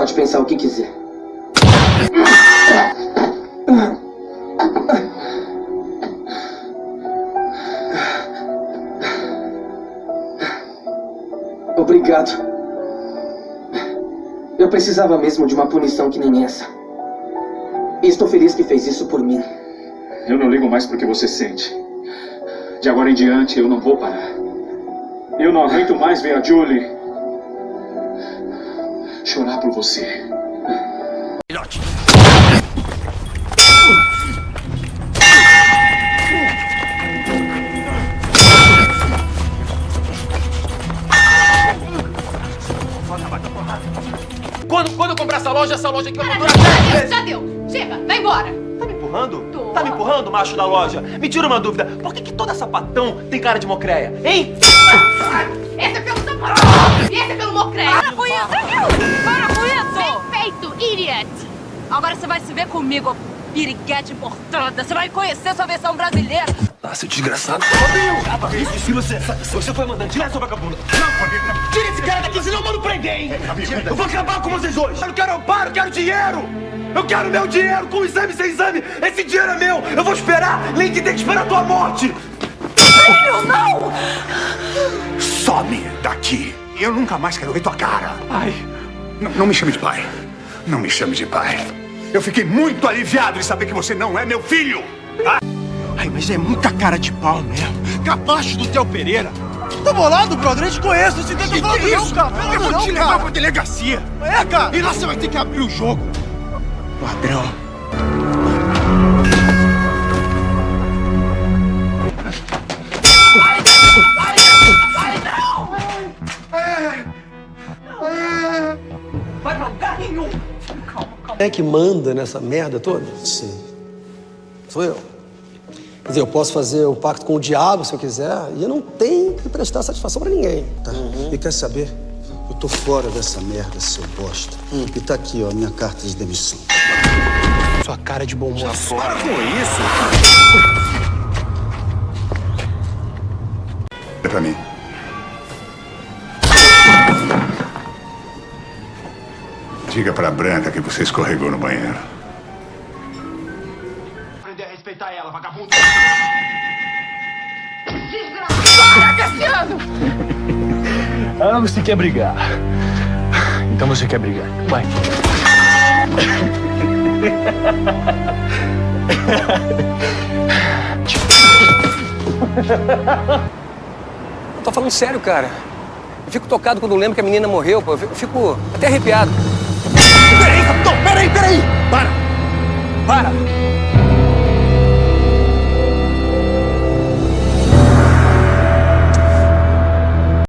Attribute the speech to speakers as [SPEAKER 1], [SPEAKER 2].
[SPEAKER 1] Pode pensar o que quiser. Obrigado. Eu precisava mesmo de uma punição que nem essa. E estou feliz que fez isso por mim.
[SPEAKER 2] Eu não ligo mais pro que você sente. De agora em diante, eu não vou parar. Eu não aguento mais ver a Julie chorar por você.
[SPEAKER 3] Filhote. Quando eu comprar essa loja aqui vai faturar.
[SPEAKER 4] Já deu! Chega, vai embora!
[SPEAKER 3] Tá me empurrando?
[SPEAKER 4] Tô.
[SPEAKER 3] Tá me empurrando, macho da loja? Me tira uma dúvida. Por que toda sapatão tem cara de mocreia, hein?
[SPEAKER 4] Esse é pelo sapatão! E esse é pelo mocreia!
[SPEAKER 5] Para com isso! Para com isso!
[SPEAKER 4] Bem feito, idiot!
[SPEAKER 5] Agora você vai se ver comigo, piriguete importada. Você vai conhecer sua versão brasileira.
[SPEAKER 3] Ah, seu desgraçado. Se você foi mandando, tira essa vagabunda. Não, tira esse cara daqui, senão eu mando prender, hein? Eu vou acabar com vocês dois. Eu não quero amparo, eu quero dinheiro. Eu quero meu dinheiro, com exame, sem exame. Esse dinheiro é meu. Eu vou esperar, nem que tem que esperar a tua morte.
[SPEAKER 5] Filho, não!
[SPEAKER 6] Some daqui. Eu nunca mais quero ver tua cara.
[SPEAKER 3] Pai.
[SPEAKER 6] Não me chame de pai. Não me chame de pai. Eu fiquei muito aliviado de saber que você não é meu filho.
[SPEAKER 7] Ai, mas é muita cara de pau mesmo. Capacho do Theo Pereira. Tô bolado, brother. Eu te conheço. Você tenta falar
[SPEAKER 6] Que isso?
[SPEAKER 7] cara.
[SPEAKER 6] Eu vou te levar pra delegacia.
[SPEAKER 7] É, cara.
[SPEAKER 6] E lá você vai ter que abrir o jogo.
[SPEAKER 7] Ladrão.
[SPEAKER 3] Vai pra lugar nenhum.
[SPEAKER 8] Quem é que manda nessa merda toda? Sim. Sou eu. Quer dizer, eu posso fazer o pacto com o diabo se eu quiser, e eu não tenho que prestar satisfação pra ninguém.
[SPEAKER 9] Tá. E quer saber? Eu tô fora dessa merda, seu bosta. E tá aqui, ó, minha carta de demissão.
[SPEAKER 7] Sua cara de bom moço.
[SPEAKER 6] Para com isso. Olha pra mim. Diga pra Branca que você escorregou no banheiro.
[SPEAKER 3] Aprender a respeitar ela, vagabundo.
[SPEAKER 4] Para, Cassiano!
[SPEAKER 2] Ah, você quer brigar. Então você quer brigar. Vai.
[SPEAKER 8] Eu tô falando sério, cara. Eu fico tocado quando lembro que a menina morreu, pô. Eu fico até arrepiado.
[SPEAKER 7] Peraí, capitão. Peraí.
[SPEAKER 8] Para!